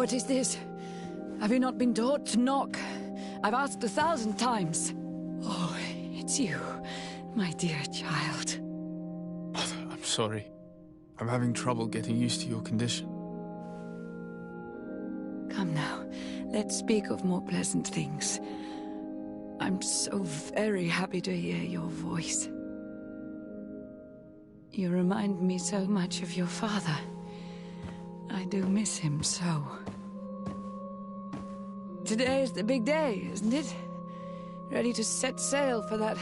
What is this? Have you not been taught to knock? I've asked 1,000 times. Oh, it's you, my dear child. Mother, I'm sorry. I'm having trouble getting used to your condition. Come now, let's speak of more pleasant things. I'm so very happy to hear your voice. You remind me so much of your father. I do miss him so. Today is the big day, isn't it? Ready to set sail for that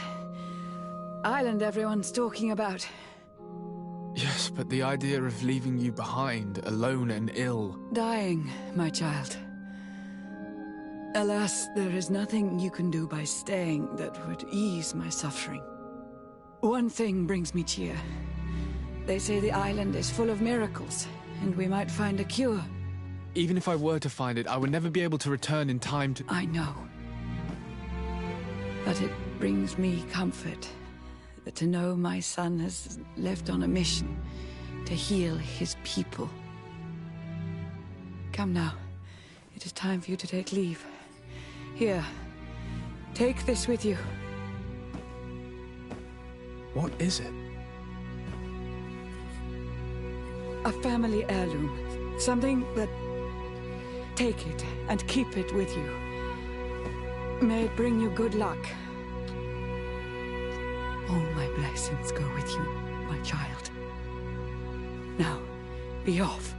island everyone's talking about. Yes, but the idea of leaving you behind, alone and ill... Dying, my child. Alas, there is nothing you can do by staying that would ease my suffering. One thing brings me cheer. They say the island is full of miracles, and we might find a cure. Even if I were to find it, I would never be able to return in time to... I know. But it brings me comfort to know my son has left on a mission to heal his people. Come now. It is time for you to take leave. Here, take this with you. What is it? A family heirloom. Something that... Take it and keep it with you. May it bring you good luck. All my blessings go with you, my child. Now, be off.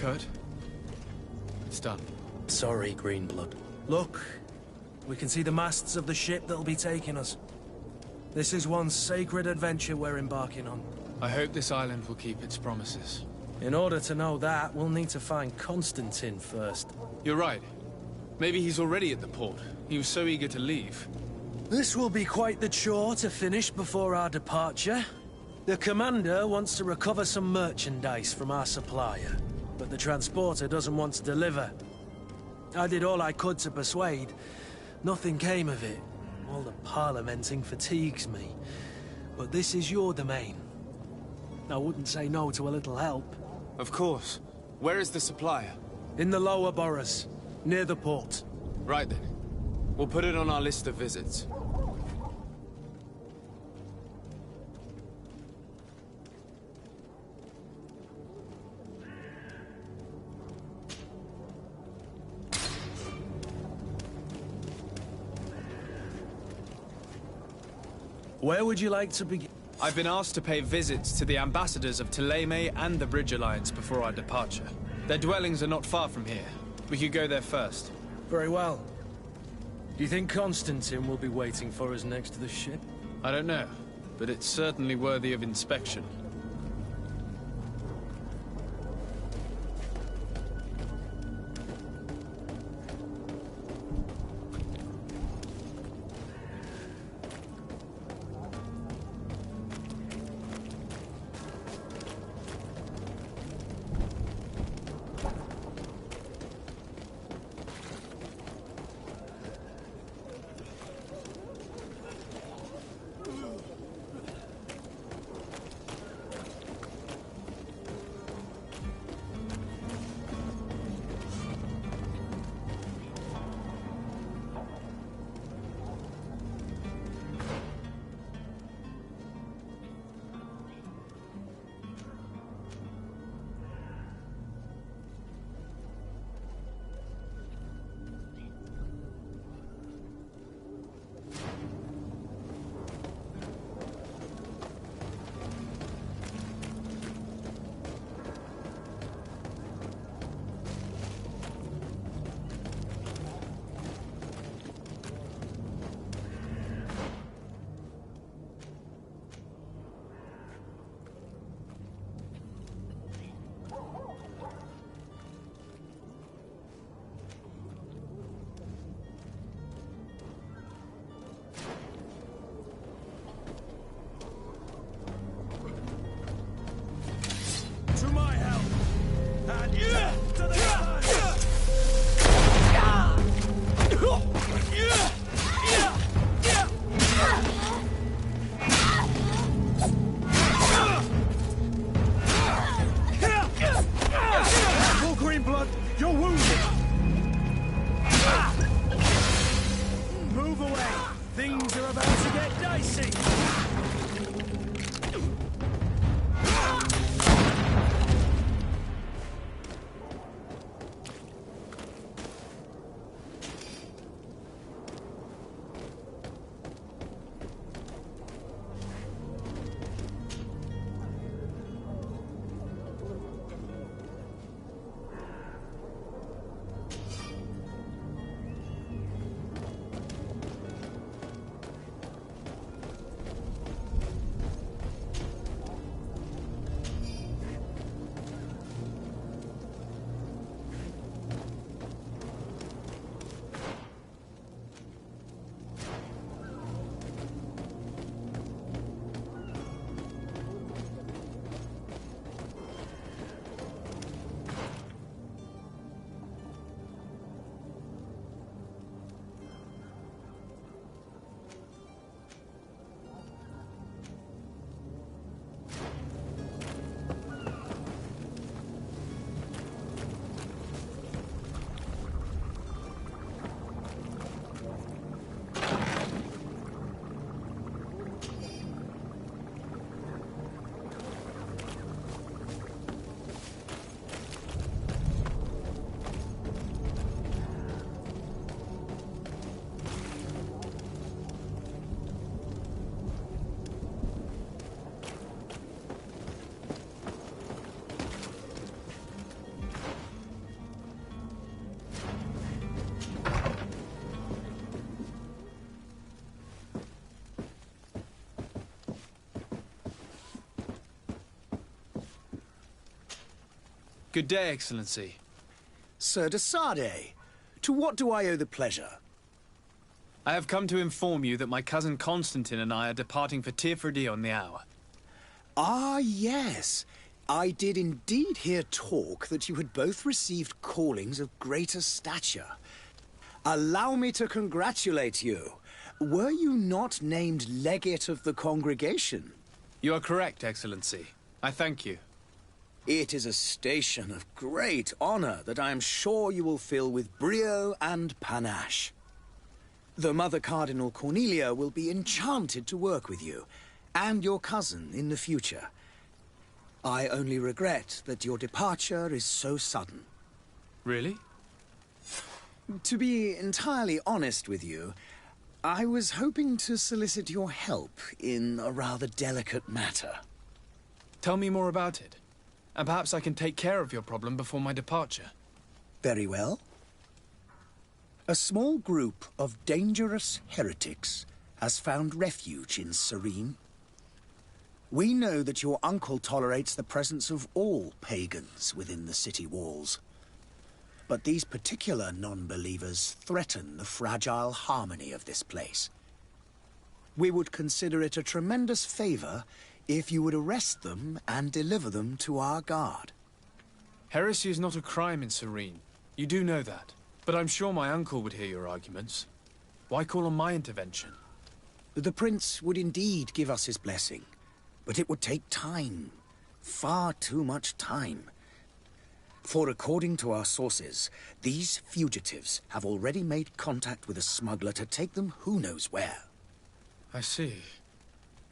Kurt? It's done. Sorry, Greenblood. Look, we can see the masts of the ship that'll be taking us. This is one sacred adventure we're embarking on. I hope this island will keep its promises. In order to know that, we'll need to find Constantine first. You're right. Maybe he's already at the port. He was so eager to leave. This will be quite the chore to finish before our departure. The commander wants to recover some merchandise from our supplier, but the transporter doesn't want to deliver. I did all I could to persuade. Nothing came of it. All the parliamenting fatigues me. But this is your domain. I wouldn't say no to a little help. Of course. Where is the supplier? In the lower boroughs, near the port. Right then. We'll put it on our list of visits. Where would you like to begin? I've been asked to pay visits to the ambassadors of Thélème and the Bridge Alliance before our departure. Their dwellings are not far from here. We could go there first. Very well. Do you think Constantine will be waiting for us next to the ship? I don't know, but it's certainly worthy of inspection. You're wounded! Move away! Things are about to get dicey! Good day, Excellency. Sir de Sade, to what do I owe the pleasure? I have come to inform you that my cousin Constantine and I are departing for Tirfredi on the hour. Ah, yes. I did indeed hear talk that you had both received callings of greater stature. Allow me to congratulate you. Were you not named legate of the congregation? You are correct, Excellency. I thank you. It is a station of great honor that I am sure you will fill with brio and panache. The Mother Cardinal Cornelia will be enchanted to work with you, and your cousin in the future. I only regret that your departure is so sudden. Really? To be entirely honest with you, I was hoping to solicit your help in a rather delicate matter. Tell me more about it, and perhaps I can take care of your problem before my departure. Very well. A small group of dangerous heretics has found refuge in Serene. We know that your uncle tolerates the presence of all pagans within the city walls. But these particular non-believers threaten the fragile harmony of this place. We would consider it a tremendous favor if you would arrest them and deliver them to our guard. Heresy is not a crime in Serene. You do know that. But I'm sure my uncle would hear your arguments. Why call on my intervention? The prince would indeed give us his blessing, but it would take time. Far too much time. For according to our sources, these fugitives have already made contact with a smuggler to take them who knows where. I see.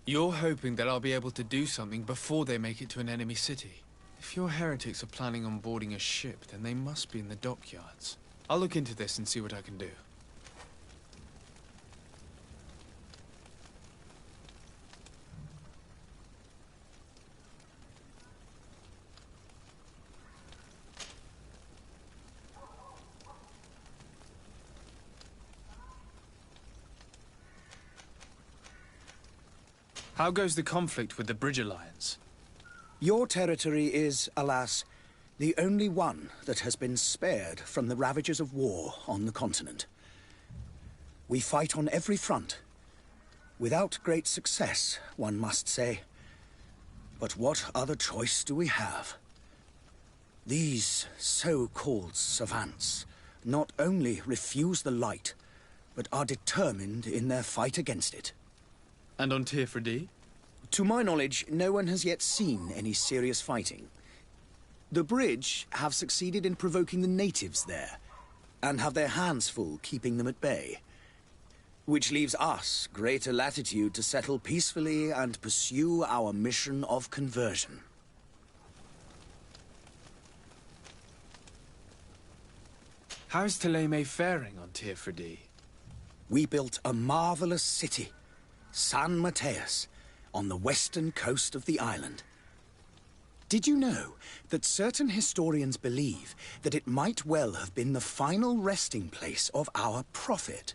You're hoping that I'll be able to do something before they make it to an enemy city. If your heretics are planning on boarding a ship, then they must be in the dockyards. I'll look into this and see what I can do. How goes the conflict with the Bridge Alliance? Your territory is, alas, the only one that has been spared from the ravages of war on the continent. We fight on every front. Without great success, one must say. But what other choice do we have? These so-called savants not only refuse the light, but are determined in their fight against it. And on Tirfredi? To my knowledge, no one has yet seen any serious fighting. The bridge have succeeded in provoking the natives there, and have their hands full keeping them at bay. Which leaves us greater latitude to settle peacefully and pursue our mission of conversion. How's Thélème faring on Teofredi? We built a marvelous city, San Mateus, on the western coast of the island. Did you know that certain historians believe that it might well have been the final resting place of our prophet?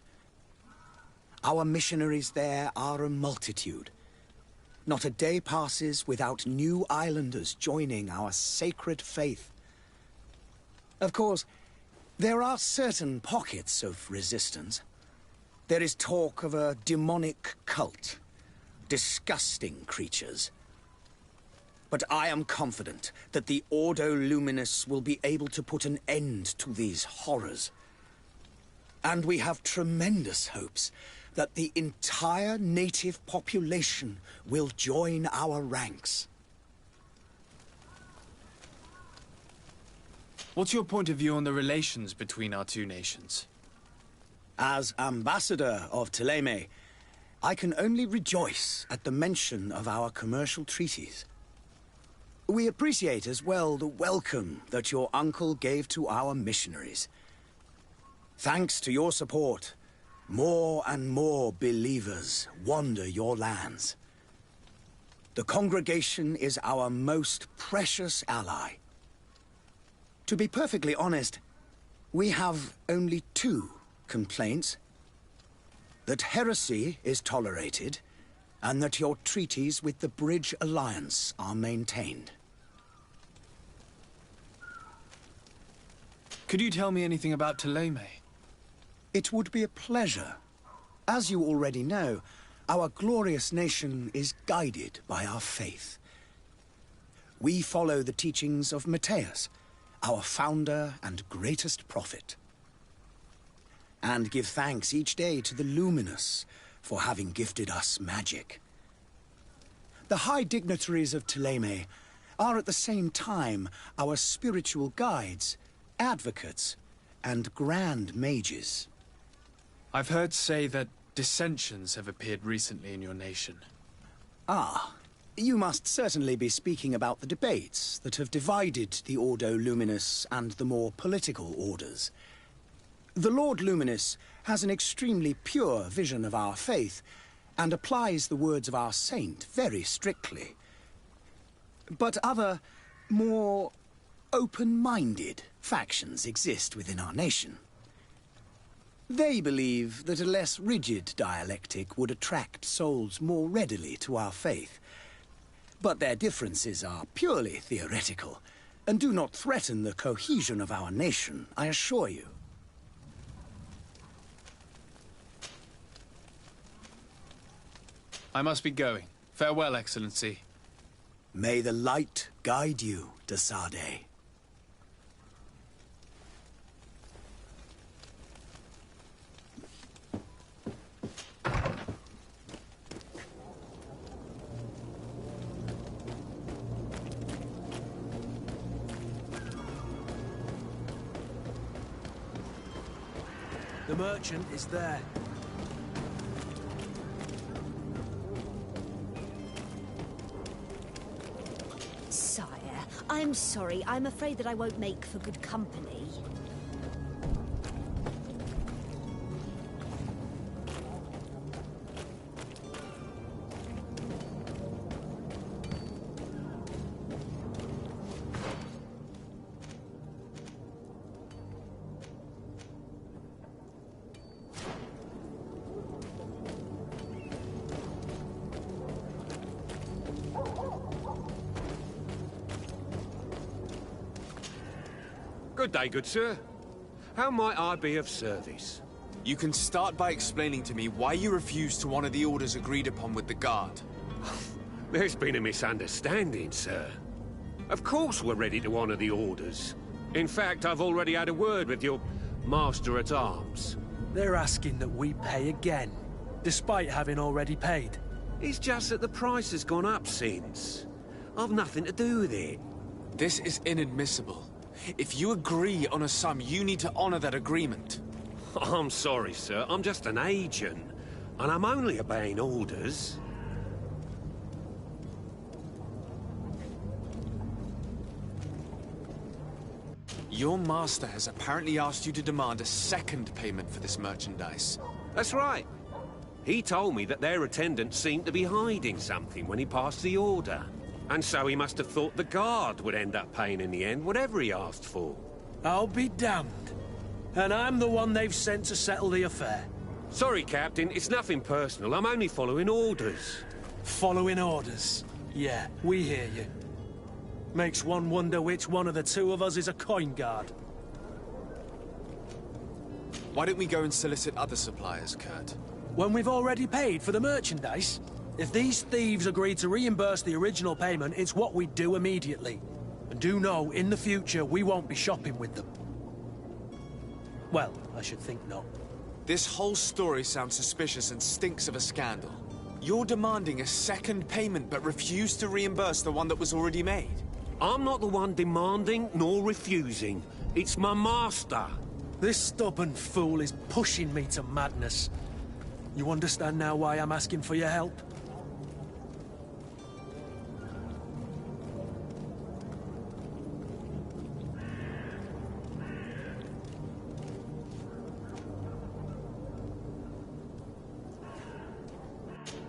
Our missionaries there are a multitude. Not a day passes without new islanders joining our sacred faith. Of course, there are certain pockets of resistance. There is talk of a demonic cult, disgusting creatures. But I am confident that the Ordo Luminous will be able to put an end to these horrors. And we have tremendous hopes that the entire native population will join our ranks. What's your point of view on the relations between our two nations? As ambassador of Thélème, I can only rejoice at the mention of our commercial treaties. We appreciate as well the welcome that your uncle gave to our missionaries. Thanks to your support, more and more believers wander your lands. The congregation is our most precious ally. To be perfectly honest, we have only two complaints. That heresy is tolerated, and that your treaties with the Bridge Alliance are maintained. Could you tell me anything about Thélème? It would be a pleasure. As you already know, our glorious nation is guided by our faith. We follow the teachings of Mateus, our founder and greatest prophet. And give thanks each day to the Luminous for having gifted us magic. The high dignitaries of Thélème are at the same time our spiritual guides, advocates, and grand mages. I've heard say that dissensions have appeared recently in your nation. Ah, you must certainly be speaking about the debates that have divided the Ordo Luminous and the more political orders. The Lord Luminous has an extremely pure vision of our faith and applies the words of our saint very strictly. But other, more open-minded factions exist within our nation. They believe that a less rigid dialectic would attract souls more readily to our faith. But their differences are purely theoretical, and do not threaten the cohesion of our nation, I assure you. I must be going. Farewell, Excellency. May the light guide you, de Sade. The merchant is there. Sire, I'm sorry. I'm afraid that I won't make for good company. Good day, good sir. How might I be of service? You can start by explaining to me why you refused to honor the orders agreed upon with the guard. There's been a misunderstanding, sir. Of course we're ready to honor the orders. In fact, I've already had a word with your master-at-arms. They're asking that we pay again, despite having already paid. It's just that the price has gone up since. I've nothing to do with it. This is inadmissible. If you agree on a sum, you need to honor that agreement. I'm sorry, sir. I'm just an agent. And I'm only obeying orders. Your master has apparently asked you to demand a second payment for this merchandise. That's right. He told me that their attendant seemed to be hiding something when he passed the order. And so he must have thought the guard would end up paying in the end, whatever he asked for. I'll be damned. And I'm the one they've sent to settle the affair. Sorry, Captain, it's nothing personal. I'm only following orders. Following orders. Yeah, we hear you. Makes one wonder which one of the two of us is a coin guard. Why don't we go and solicit other suppliers, Kurt? When we've already paid for the merchandise? If these thieves agree to reimburse the original payment, it's what we do immediately. And do know, in the future, we won't be shopping with them. Well, I should think not. This whole story sounds suspicious and stinks of a scandal. You're demanding a second payment but refuse to reimburse the one that was already made. I'm not the one demanding nor refusing. It's my master. This stubborn fool is pushing me to madness. You understand now why I'm asking for your help?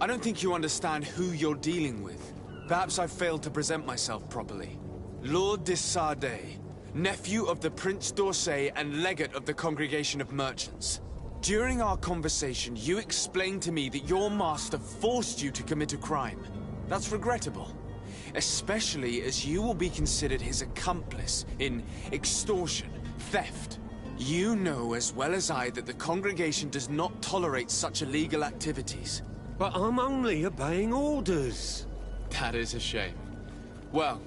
I don't think you understand who you're dealing with. Perhaps I've failed to present myself properly. Lord de Sardet, nephew of the Prince d'Orsay and legate of the Congregation of Merchants. During our conversation, you explained to me that your master forced you to commit a crime. That's regrettable, especially as you will be considered his accomplice in extortion, theft. You know as well as I that the Congregation does not tolerate such illegal activities. But I'm only obeying orders. That is a shame. Well,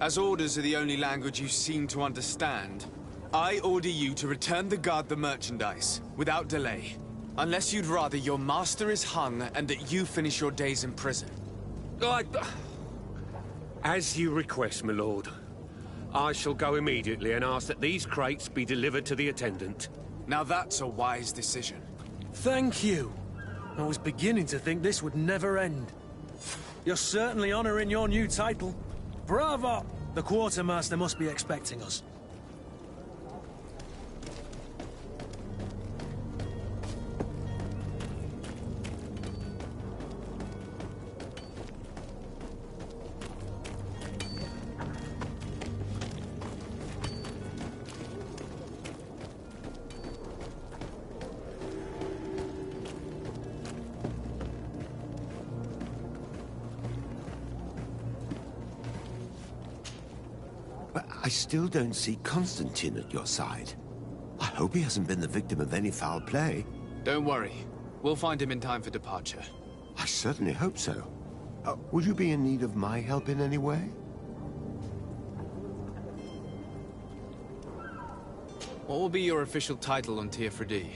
as orders are the only language you seem to understand, I order you to return the guard the merchandise, without delay. Unless you'd rather your master is hung and that you finish your days in prison. As you request, my lord. I shall go immediately and ask that these crates be delivered to the attendant. Now that's a wise decision. Thank you. I was beginning to think this would never end. You're certainly honoring your new title. Bravo! The quartermaster must be expecting us. I still don't see Constantine at your side. I hope he hasn't been the victim of any foul play. Don't worry. We'll find him in time for departure. I certainly hope so. Would you be in need of my help in any way? What will be your official title on Teofredi?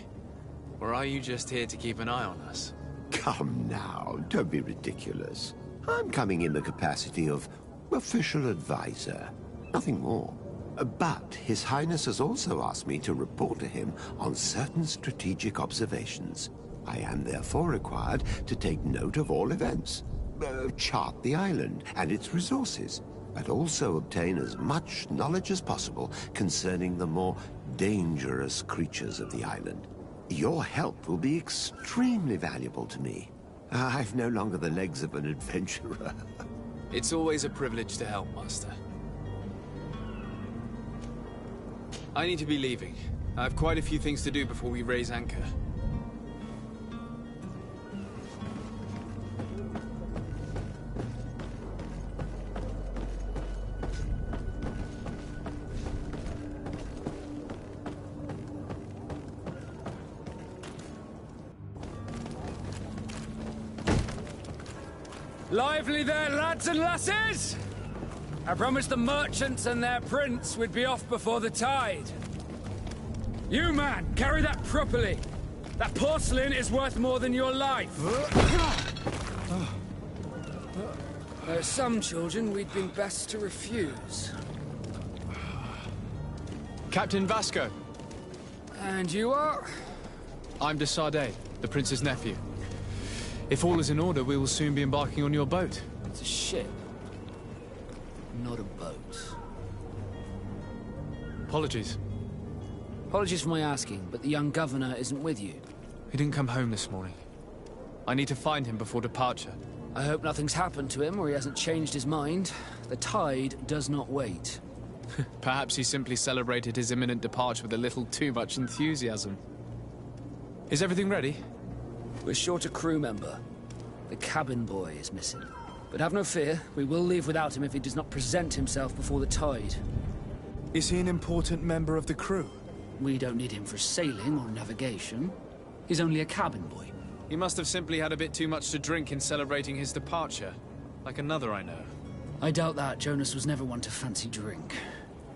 Or are you just here to keep an eye on us? Come now, don't be ridiculous. I'm coming in the capacity of official advisor. Nothing more. But His Highness has also asked me to report to him on certain strategic observations. I am therefore required to take note of all events, chart the island and its resources, but also obtain as much knowledge as possible concerning the more dangerous creatures of the island. Your help will be extremely valuable to me. I've no longer the legs of an adventurer. It's always a privilege to help, Master. I need to be leaving. I have quite a few things to do before we raise anchor. Lively there, lads and lasses! I promised the merchants and their prince we'd be off before the tide. You, man, carry that properly. That porcelain is worth more than your life. There are some children we'd been best to refuse. Captain Vasco. And you are? I'm de Sardet, the prince's nephew. If all is in order, we will soon be embarking on your boat. It's a ship. Not a boat. Apologies. Apologies for my asking, but the young governor isn't with you. He didn't come home this morning. I need to find him before departure. I hope nothing's happened to him or he hasn't changed his mind. The tide does not wait. Perhaps he simply celebrated his imminent departure with a little too much enthusiasm. Is everything ready? We're short a crew member. The cabin boy is missing. But have no fear, we will leave without him if he does not present himself before the tide. Is he an important member of the crew? We don't need him for sailing or navigation. He's only a cabin boy. He must have simply had a bit too much to drink in celebrating his departure. Like another I know. I doubt that. Jonas was never one to fancy drink.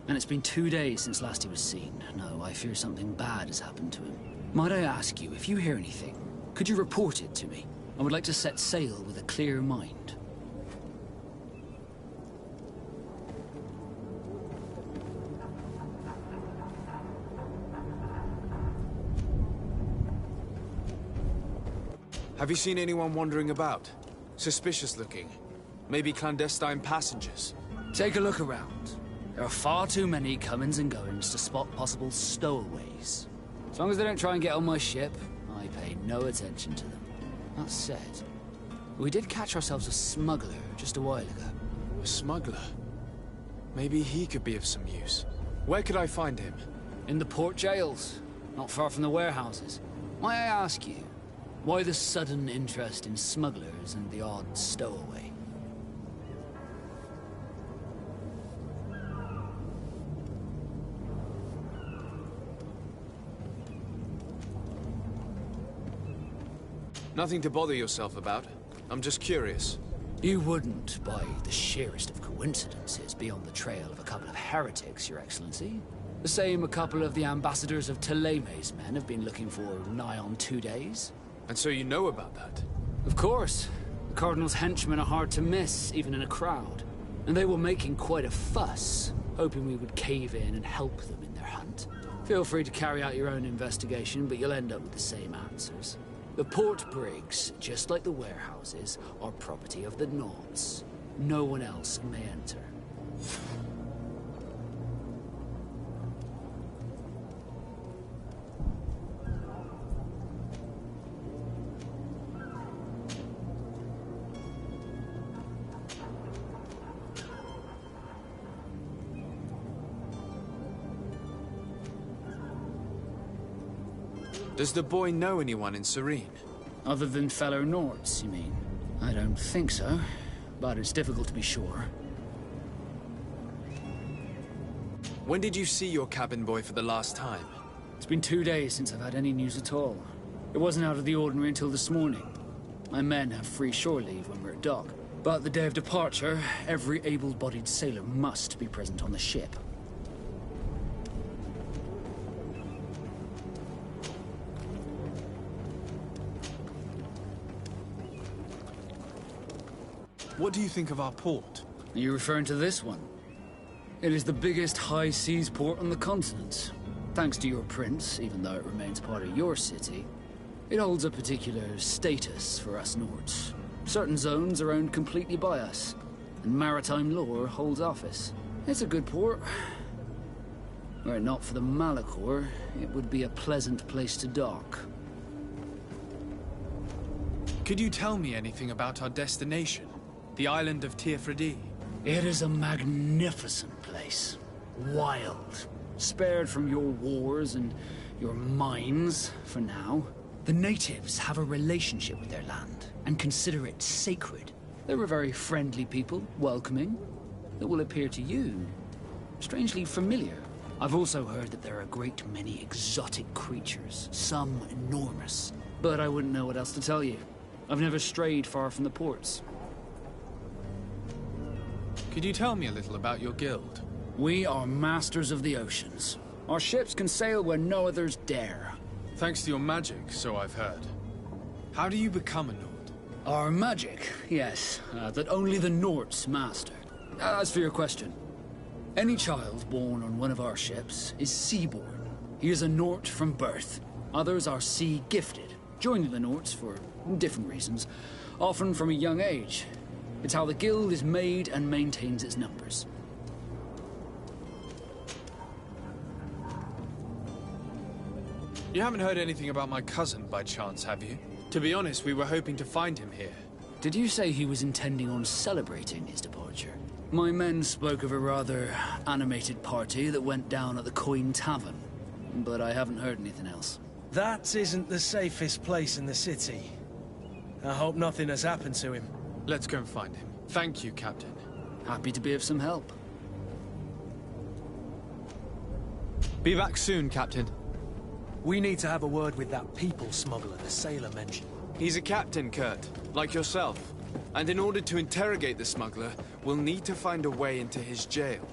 And it's been 2 days since last he was seen. No, I fear something bad has happened to him. Might I ask you, if you hear anything, could you report it to me? I would like to set sail with a clear mind. Have you seen anyone wandering about? Suspicious looking. Maybe clandestine passengers. Take a look around. There are far too many comings and goings to spot possible stowaways. As long as they don't try and get on my ship, I pay no attention to them. That said, we did catch ourselves a smuggler just a while ago. A smuggler? Maybe he could be of some use. Where could I find him? In the port jails, not far from the warehouses. May I ask you, why the sudden interest in smugglers and the odd stowaway? Nothing to bother yourself about. I'm just curious. You wouldn't, by the sheerest of coincidences, be on the trail of a couple of heretics, Your Excellency. The same a couple of the ambassadors of Ptolemy's men have been looking for nigh on 2 days. And so you know about that? Of course. The Cardinal's henchmen are hard to miss, even in a crowd. And they were making quite a fuss, hoping we would cave in and help them in their hunt. Feel free to carry out your own investigation, but you'll end up with the same answers. The port brigs, just like the warehouses, are property of the Nords. No one else may enter. Does the boy know anyone in Serene? Other than fellow Nords, you mean? I don't think so, but it's difficult to be sure. When did you see your cabin boy for the last time? It's been 2 days since I've had any news at all. It wasn't out of the ordinary until this morning. My men have free shore leave when we're at dock. But the day of departure, every able-bodied sailor must be present on the ship. What do you think of our port? Are you referring to this one? It is the biggest high seas port on the continent. Thanks to your prince, even though it remains part of your city, it holds a particular status for us Nords. Certain zones are owned completely by us, and maritime law holds office. It's a good port. Were it not for the Malachor, it would be a pleasant place to dock. Could you tell me anything about our destination? The island of Tirfredi? It is a magnificent place. Wild. Spared from your wars and your mines, for now. The natives have a relationship with their land, and consider it sacred. They're a very friendly people, welcoming, that will appear to you strangely familiar. I've also heard that there are a great many exotic creatures, some enormous. But I wouldn't know what else to tell you. I've never strayed far from the ports. Could you tell me a little about your guild? We are masters of the oceans. Our ships can sail where no others dare. Thanks to your magic, so I've heard. How do you become a Nord? Our magic, yes, that only the Nords master. As for your question, Any child born on one of our ships is seaborn. He is a Nort from birth. Others are sea-gifted, joining the Norts for different reasons, often from a young age. It's how the guild is made and maintains its numbers. You haven't heard anything about my cousin, by chance, have you? To be honest, we were hoping to find him here. Did you say he was intending on celebrating his departure? My men spoke of a rather animated party that went down at the Coin Tavern, but I haven't heard anything else. That isn't the safest place in the city. I hope nothing has happened to him. Let's go and find him. Thank you, Captain. Happy to be of some help. Be back soon, Captain. We need to have a word with that people smuggler the sailor mentioned. He's a captain, Kurt, like yourself. And in order to interrogate the smuggler, we'll need to find a way into his jail.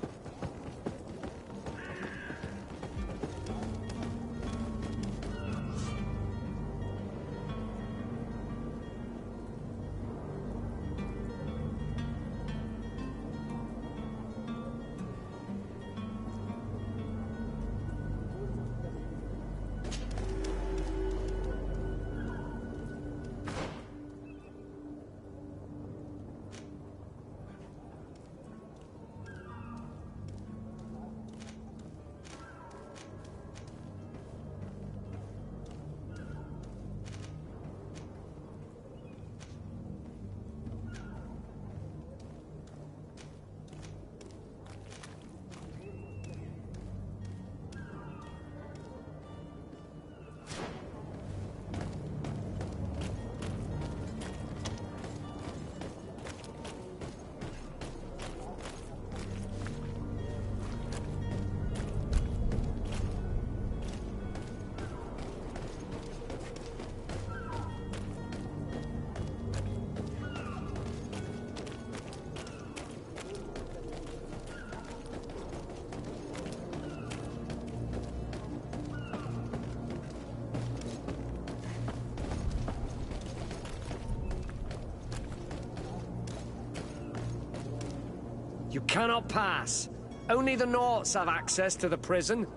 You cannot pass. Only the Norts have access to the prison.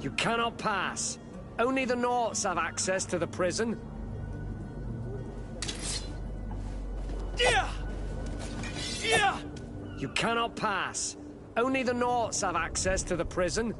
You cannot pass. Only the Norts have access to the prison. You cannot pass. Only the Norts have access to the prison.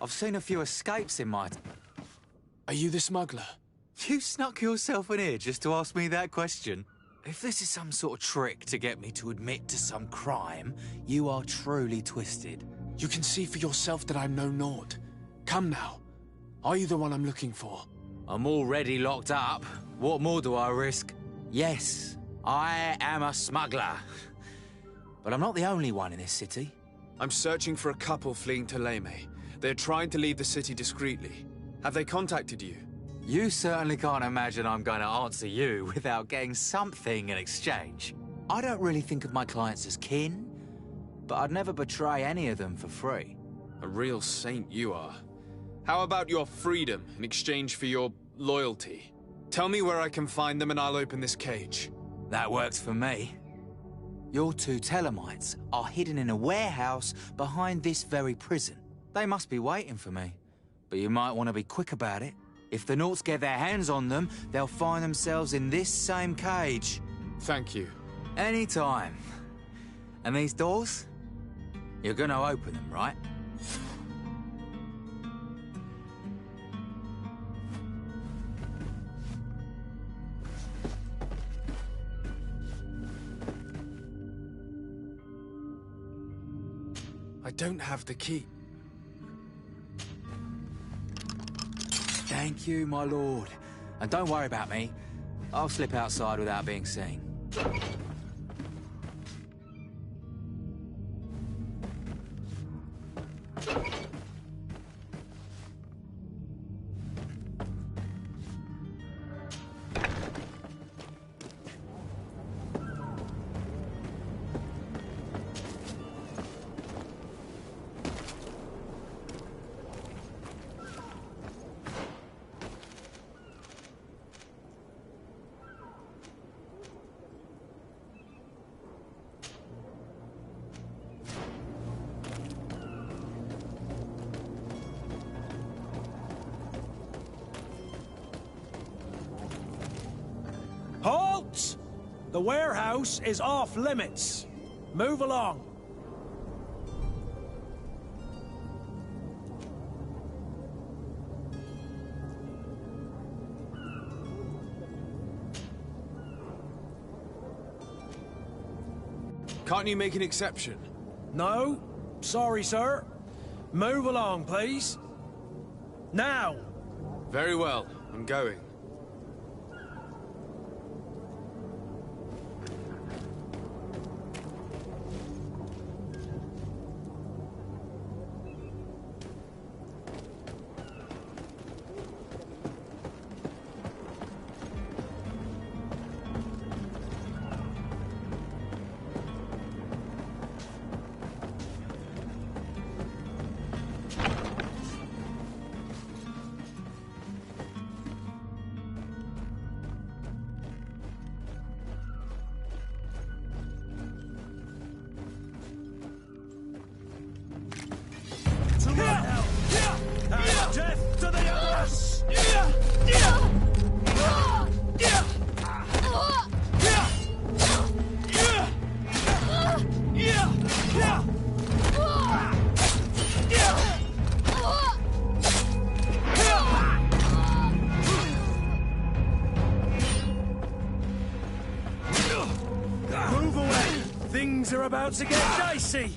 I've seen a few escapes in my... Are you the smuggler? You snuck yourself in here just to ask me that question? If this is some sort of trick to get me to admit to some crime, you are truly twisted. You can see for yourself that I'm no Nort. Come now. Are you the one I'm looking for? I'm already locked up. What more do I risk? Yes, I am a smuggler. But I'm not the only one in this city. I'm searching for a couple fleeing to Leme. They're trying to leave the city discreetly. Have they contacted you? You certainly can't imagine I'm going to answer you without getting something in exchange. I don't really think of my clients as kin, but I'd never betray any of them for free. A real saint you are. How about your freedom in exchange for your loyalty? Tell me where I can find them and I'll open this cage. That works for me. Your two Telemites are hidden in a warehouse behind this very prison. They must be waiting for me. But you might want to be quick about it. If the Nauts get their hands on them, they'll find themselves in this same cage. Thank you. Anytime. And these doors? You're gonna open them, right? I don't have the key. Thank you, my lord. And don't worry about me. I'll slip outside without being seen. Halt! The warehouse is off limits. Move along. Can't you make an exception? No, sorry, sir. Move along, please. Now! Very well, I'm going. Death to the others! Move away! Things are about to get dicey!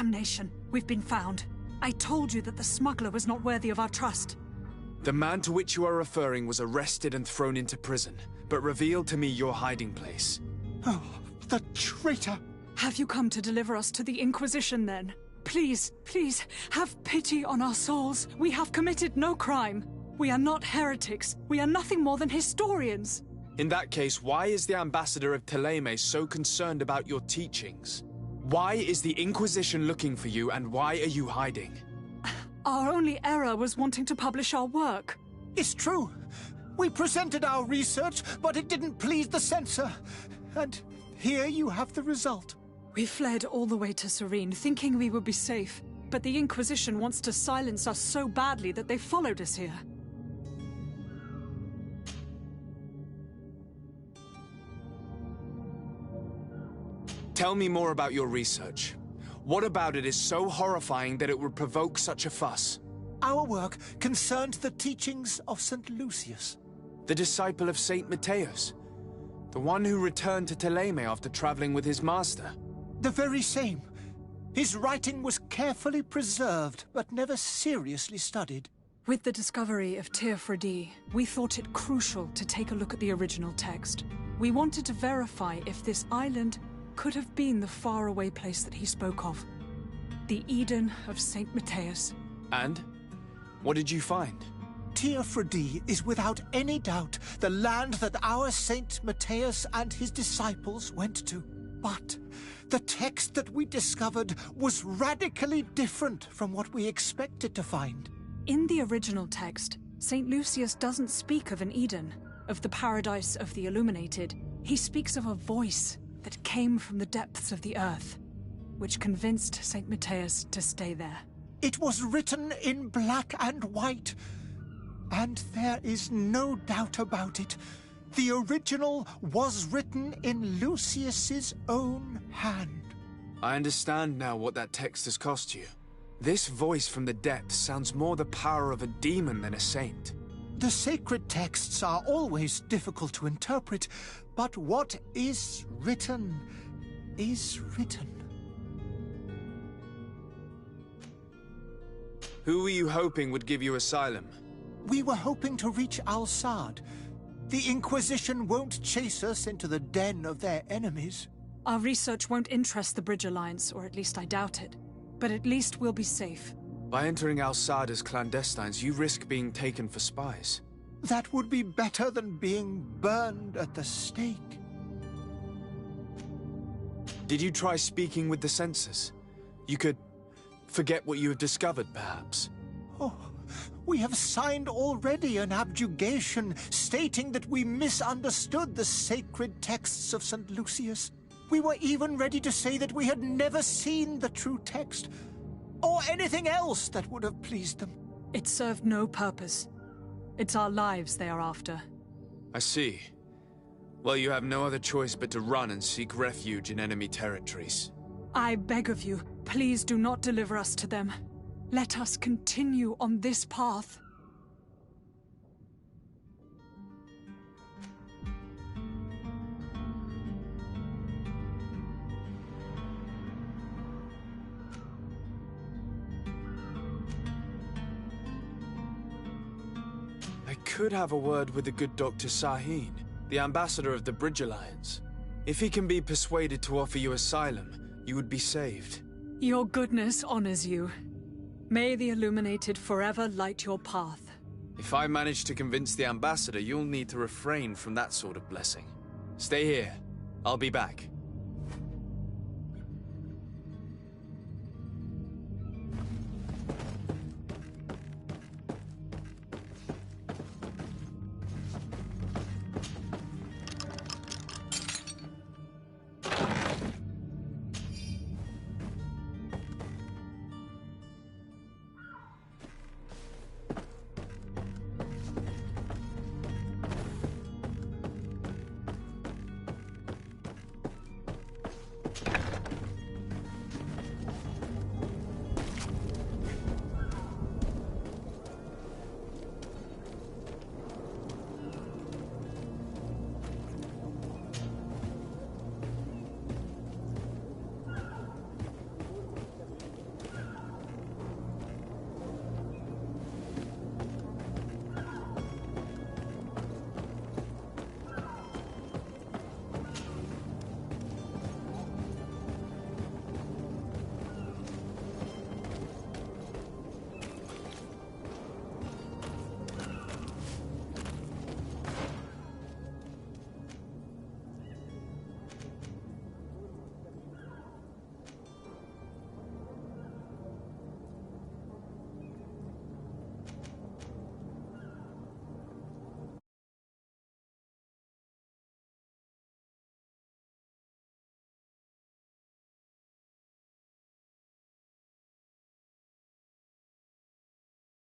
Damnation. We've been found. I told you that the smuggler was not worthy of our trust. The man to which you are referring was arrested and thrown into prison, but revealed to me your hiding place. Oh, the traitor! Have you come to deliver us to the Inquisition, then? Please, please, have pity on our souls. We have committed no crime. We are not heretics. We are nothing more than historians. In that case, why is the ambassador of Thélème so concerned about your teachings? Why is the Inquisition looking for you, and why are you hiding? Our only error was wanting to publish our work. It's true. We presented our research, but it didn't please the censor. And here you have the result. We fled all the way to Serene, thinking we would be safe. But the Inquisition wants to silence us so badly that they followed us here. Tell me more about your research. What about it is so horrifying that it would provoke such a fuss? Our work concerned the teachings of St. Lucius. The disciple of Saint Matthias? The one who returned to Thélème after traveling with his master? The very same. His writing was carefully preserved, but never seriously studied. With the discovery of Teofredi, we thought it crucial to take a look at the original text. We wanted to verify if this island could have been the faraway place that he spoke of. The Eden of Saint Matthias. And? What did you find? Teofredi is without any doubt the land that our Saint Matthias and his disciples went to. But the text that we discovered was radically different from what we expected to find. In the original text, St. Lucius doesn't speak of an Eden, of the paradise of the illuminated. He speaks of a voice that came from the depths of the earth, which convinced St. Matthias to stay there. It was written in black and white, and there is no doubt about it. The original was written in Lucius's own hand. I understand now what that text has cost you. This voice from the depths sounds more the power of a demon than a saint. The sacred texts are always difficult to interpret, but what is written is written. Who were you hoping would give you asylum? We were hoping to reach Al-Sad. The Inquisition won't chase us into the den of their enemies. Our research won't interest the Bridge Alliance, or at least I doubt it. But at least we'll be safe. By entering Al-Sad as clandestines, you risk being taken for spies. That would be better than being burned at the stake. Did you try speaking with the censors? You could forget what you have discovered, perhaps. Oh, we have signed already an abjugation stating that we misunderstood the sacred texts of St. Lucius. We were even ready to say that we had never seen the true text, or anything else that would have pleased them. It served no purpose. It's our lives they are after. I see. Well, you have no other choice but to run and seek refuge in enemy territories. I beg of you, please do not deliver us to them. Let us continue on this path. I could have a word with the good Dr. Sahin, the ambassador of the Bridge Alliance. If he can be persuaded to offer you asylum, you would be saved. Your goodness honors you. May the Illuminated forever light your path. If I manage to convince the ambassador, you'll need to refrain from that sort of blessing. Stay here. I'll be back.